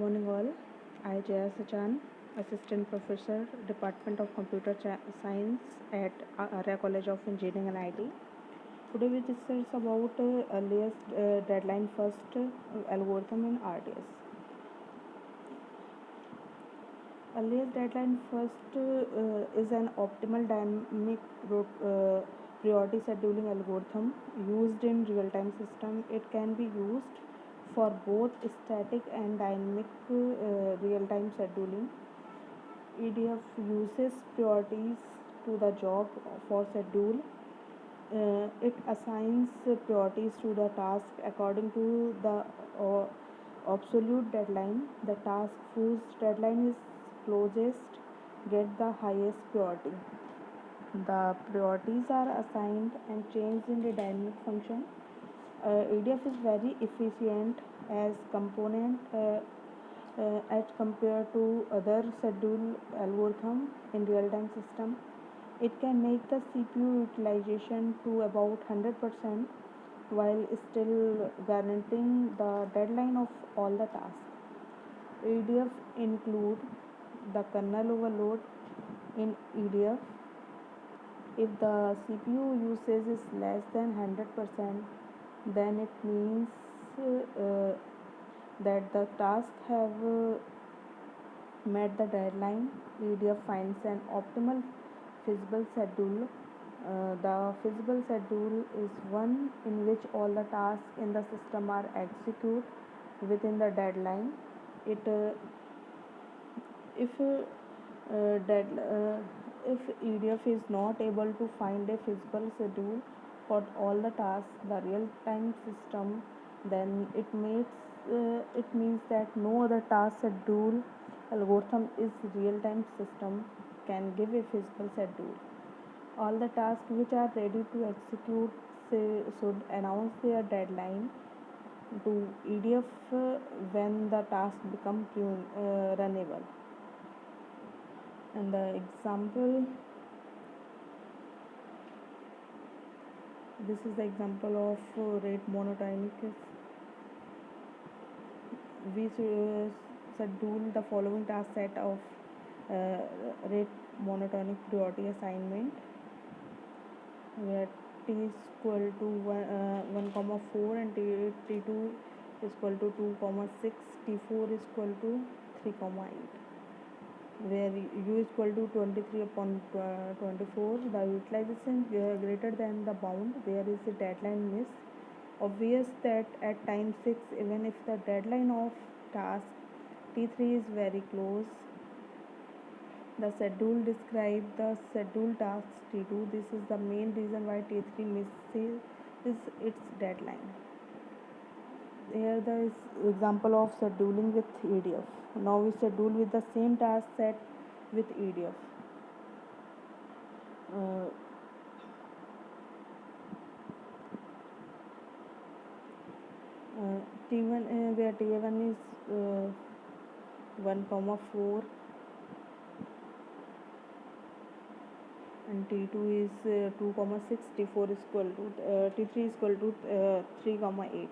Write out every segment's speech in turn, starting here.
morning all. I Jaya Sachan, Assistant Professor, Department of Computer Science at Arya College of Engineering and IT. Today we discuss about earliest deadline first algorithm in RDS. Earliest deadline first is an optimal dynamic priority scheduling algorithm used in real-time system. It can be used for both static and dynamic real-time scheduling. EDF uses priorities to the job for schedule. It assigns priorities to the task according to the uh, absolute deadline. The task whose deadline is closest get the highest priority. The priorities are assigned and changed in the dynamic function. EDF is very efficient as component as compared to other schedule algorithm in real-time system. It can make the CPU utilization to about 100% while still guaranteeing the deadline of all the tasks. EDF include the kernel overload in EDF. If the CPU usage is less than 100%, then it means that the task have met the deadline. EDF finds an optimal feasible schedule. The feasible schedule is one in which all the tasks in the system are executed within the deadline. It if dead, if EDF is not able to find a feasible schedule for all the tasks, the real-time system, then it means that no other task schedule algorithm is real-time system can give a feasible schedule. All the tasks which are ready to execute should announce their deadline to EDF when the task become runnable. And the example, this is the example of rate monotonic. We schedule the following task set of rate monotonic priority assignment, where t is equal to 1 comma 4 and t2 is equal to 2 comma 6, t4 is equal to 3 comma 8, where u is equal to 23 upon 24. The utilization greater than the bound, there is a deadline miss. Obvious that at time 6, even if the deadline of task T3 is very close, the schedule describes the scheduled task T2. This is the main reason why T3 misses its deadline. Here the example of scheduling with EDF. Now we schedule with the same task set with EDF. T1 where T1 is 1 comma 4 and T2 is 2 comma 6, T4 is equal to T3 is equal to 3 comma 8.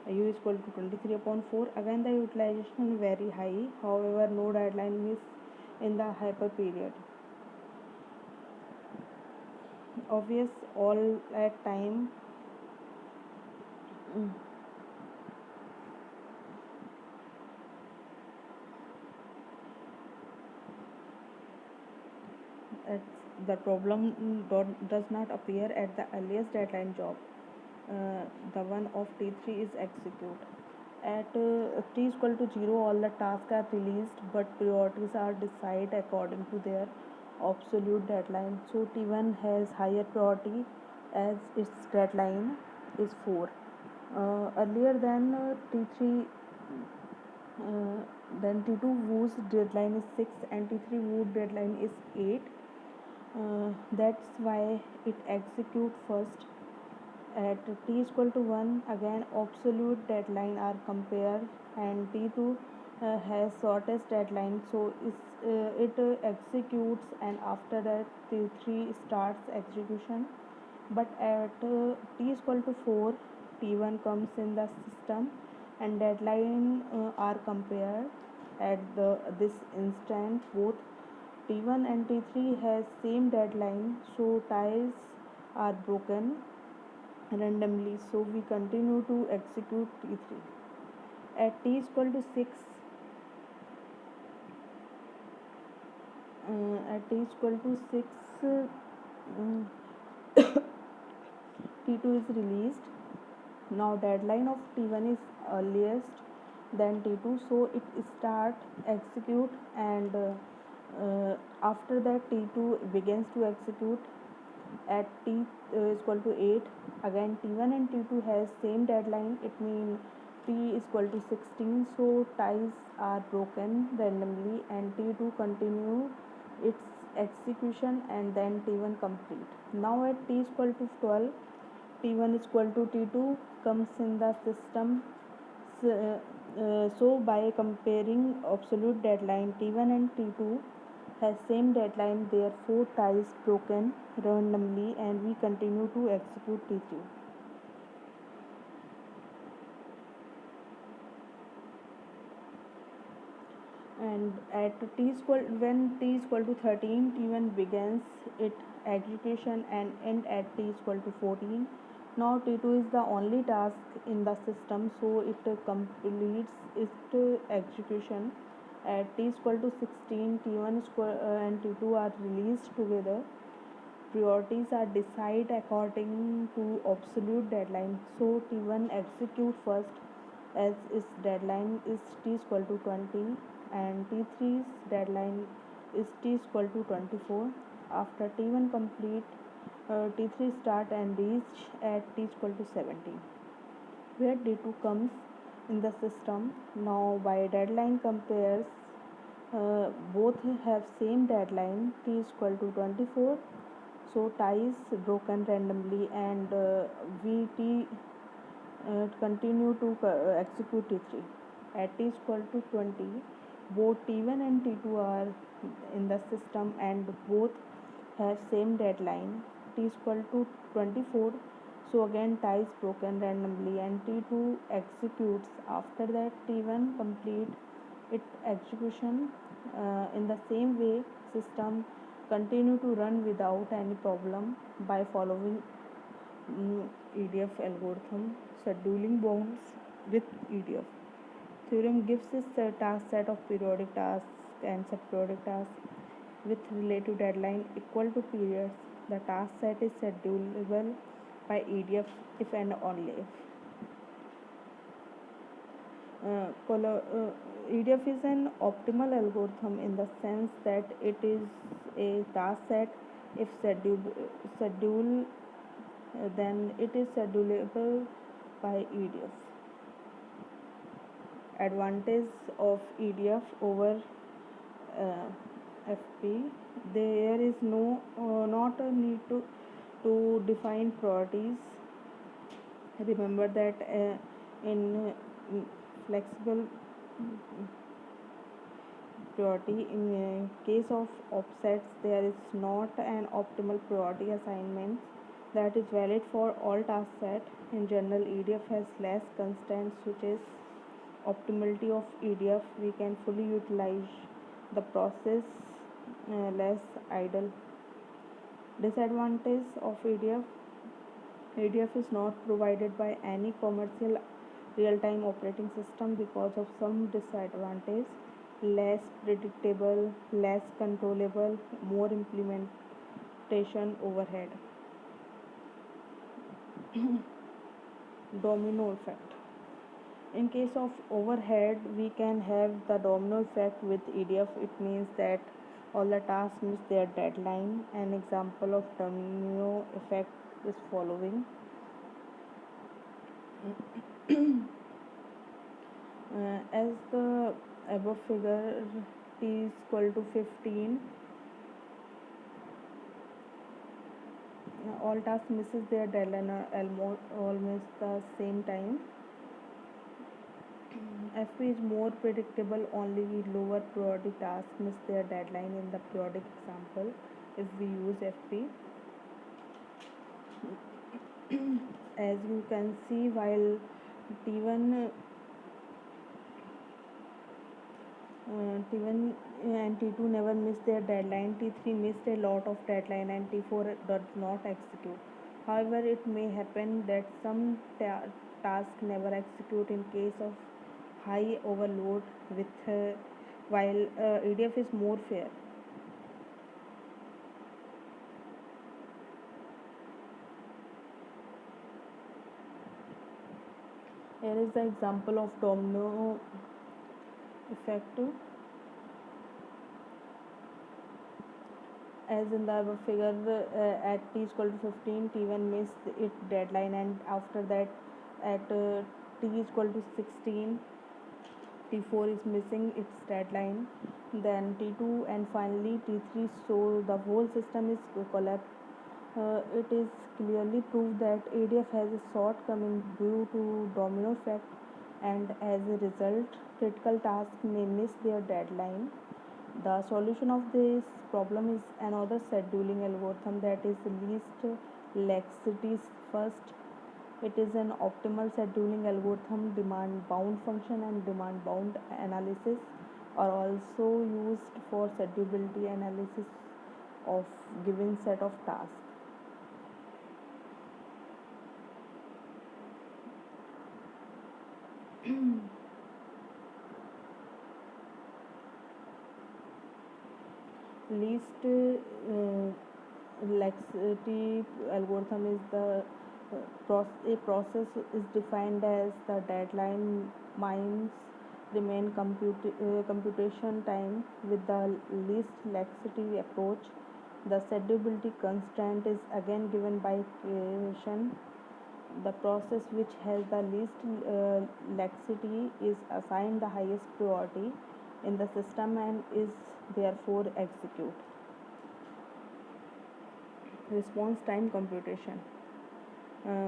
U is equal to 23 upon 4. Again the utilization very high, however no deadline miss in the hyper period. Obvious all at time the problem does not appear at the earliest deadline job. The one of T3 is executed. At t is equal to 0, all the tasks are released, but priorities are decided according to their absolute deadline. So T1 has higher priority as its deadline is 4. Earlier than T3, then T2 whose deadline is 6 and T3 whose deadline is 8. That's why it executes first. At t is equal to 1, again absolute deadline are compared, and T2 has shortest deadline, so it executes, and after that T3 starts execution. But at t is equal to 4, T1 comes in the system and deadline are compared at this instant. Both T1 and T3 has same deadline, so ties are broken randomly. So we continue to execute T3 at t is equal to 6. At t is equal to 6, uh, T2 is released. Now deadline of T1 is earliest than T2, so it start execute, and after that T2 begins to execute at t is equal to 8. Again T1 and T2 has same deadline, it means t is equal to 16, so ties are broken randomly and T2 continue its execution and then T1 complete. Now at t is equal to 12, T1 is equal to T2 comes in the system. So by comparing absolute deadline, T1 and T2 has same deadline, therefore ties broken randomly and we continue to execute T3. And at when t is equal to 13, T1 begins its execution and end at t is equal to 14. Now T2 is the only task in the system, so it completes its execution at t is equal to 16. T1 and T2 are released together. Priorities are decided according to absolute deadline, so T1 execute first as its deadline is t is equal to 20 and T3's deadline is t is equal to 24. After T1 complete, T3 start and reach at t is equal to 17, where D2 comes in the system. Now by deadline compares, both have same deadline, t is equal to 24, so ties broken randomly and VT continue to execute T3 at t is equal to 20. Both T1 and T2 are in the system and both have same deadline, t is equal to 24, so again ties broken randomly and T2 executes. After that T1 complete its execution. In the same way, system continue to run without any problem by following EDF algorithm. Scheduling bonds with EDF theorem gives us a task set of periodic tasks and subperiodic tasks with relative deadline equal to periods. The task set is schedulable by EDF if and only if. EDF is an optimal algorithm in the sense that it is a task set. If schedule then it is schedulable by EDF. Advantage of EDF over FP: there is not a need to define priorities. Remember that in flexible priority, in case of offsets, there is not an optimal priority assignment that is valid for all task set. In general, EDF has less constraints, which is optimality of EDF. We can fully utilize the process, less idle. Disadvantage of EDF: EDF is not provided by any commercial real-time operating system because of some disadvantage: less predictable, less controllable, more implementation overhead. Domino effect: in case of overhead, we can have the domino effect with EDF. It means that all the tasks miss their deadline. An example of domino effect is following. As the above figure, t is equal to 15, all tasks misses their deadline almost the same time. FP is more predictable, only lower priority tasks miss their deadline in the periodic example if we use FP. As you can see, while T1 T1 and T2 never miss their deadline. T3 missed a lot of deadline and T4 does not execute. However, it may happen that some tasks never execute in case of high overload with while EDF is more fair. Here is the example of domino effect. As in the above figure, at t is equal to 15, T1 missed its deadline, and after that, at t is equal to 16, T4 is missing its deadline, then T2, and finally T3. So the whole system is collapsed. It is clearly proved that ADF has a shortcoming due to domino effect, and as a result, critical tasks may miss their deadline. The solution of this problem is another scheduling algorithm, that is least laxity first. It is an optimal scheduling algorithm. Demand bound function and demand bound analysis are also used for schedulability analysis of given set of tasks. Least laxity algorithm is a process is defined as the deadline mines remain computation time with the least laxity approach. The schedulability constraint is again given by equation. The process which has the least laxity is assigned the highest priority in the system and is therefore execute. Response time computation.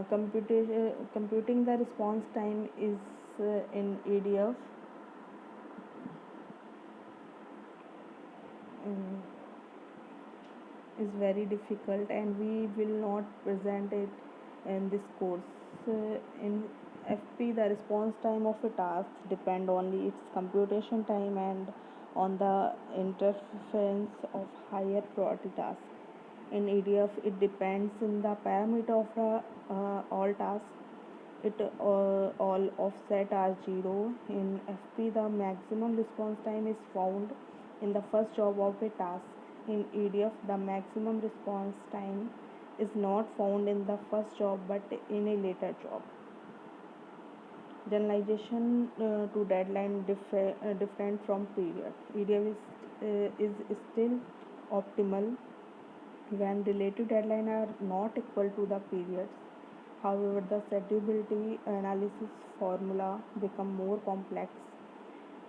Computing the response time is in EDF is very difficult, and we will not present it in this course. In FP, the response time of a task depend only its computation time and on the interference of higher priority tasks. In EDF, it depends in the parameter of the all tasks. It all offset are 0. In FP, the maximum response time is found in the first job of a task. In EDF, the maximum response time is not found in the first job but in a later job. Generalization to deadline different from period. EDF is still optimal when relative deadline are not equal to the periods. However, the schedulability analysis formula become more complex.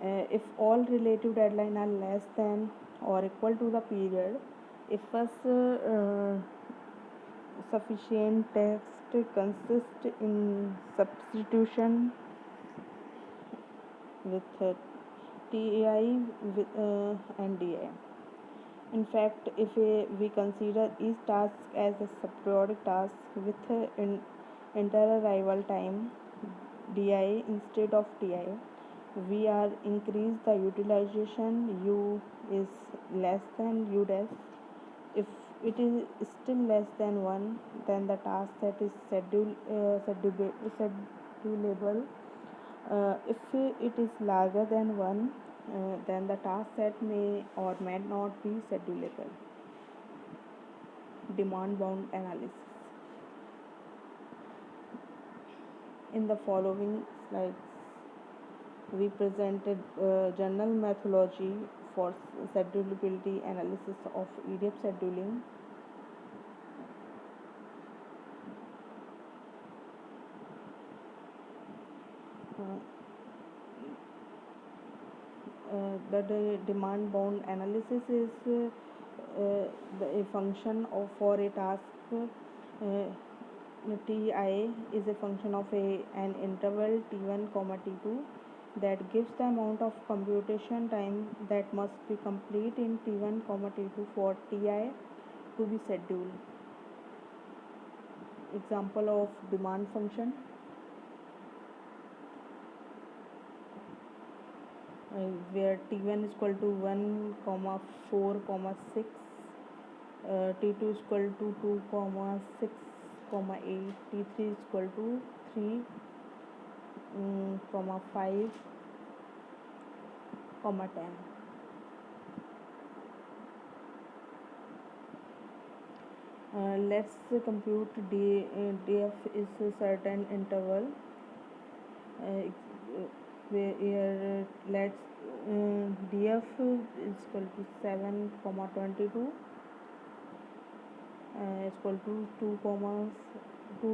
If all relative deadline are less than or equal to the period, if first sufficient text consists in substitution with TI and DI. In fact, if we consider each task as a subperiodic task with inter-arrival time DI instead of TI, we are increase the utilization. U is less than U dash. If it is still less than 1, then the task set is schedulable. If it is larger than 1, then the task set may or may not be schedulable. Demand bound analysis. In the following slides, we presented general methodology for schedulability analysis of EDF scheduling. The demand bound analysis is a function of for a task. Ti is a function of an interval t1 comma t2 that gives the amount of computation time that must be complete in t1 comma t2 for ti to be scheduled. Example of demand function. where t1 is equal to 1 comma 4 comma 6, t2 is equal to 2 comma 6 comma 8, t3 is equal to 3 comma 5 comma 10. Let's compute df is a certain interval, where let's df is equal to 7 comma 22 is equal to 2 comma 2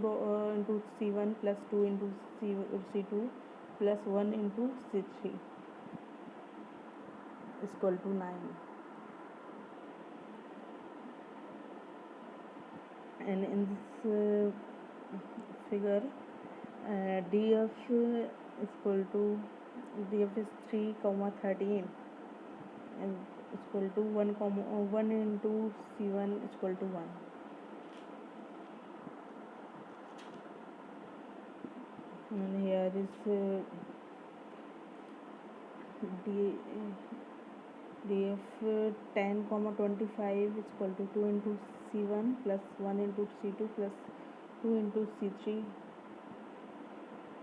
into c1 plus 2 into c2 plus 1 into c3 is equal to 9. And in this figure, df is equal to df is 3 comma 13 and is equal to 1 comma 1 into c1 is equal to 1. And here is df 10 comma 25 is equal to 2 into c1 plus 1 into c2 plus 2 into c3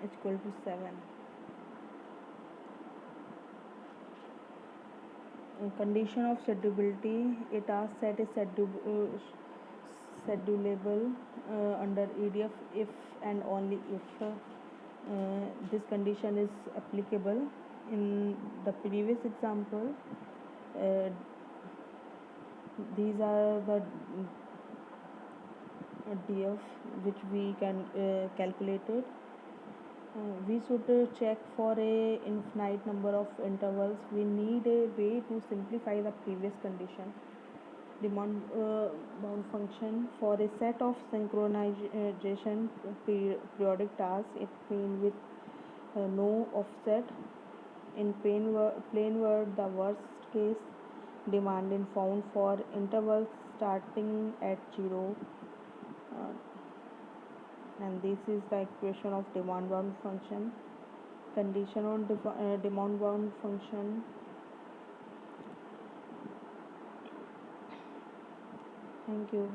is equal to 7. Condition of schedulability: a task set is schedulable under EDF if and only if this condition is applicable. In the previous example, these are the DF which we can calculate it. We should check for a infinite number of intervals. We need a way to simplify the previous condition. Demand bound function for a set of synchronization periodic tasks, it means with no offset. In plain word, the worst case demand is found for intervals starting at 0, and this is the equation of demand bound function. Condition on demand bound function. Thank you.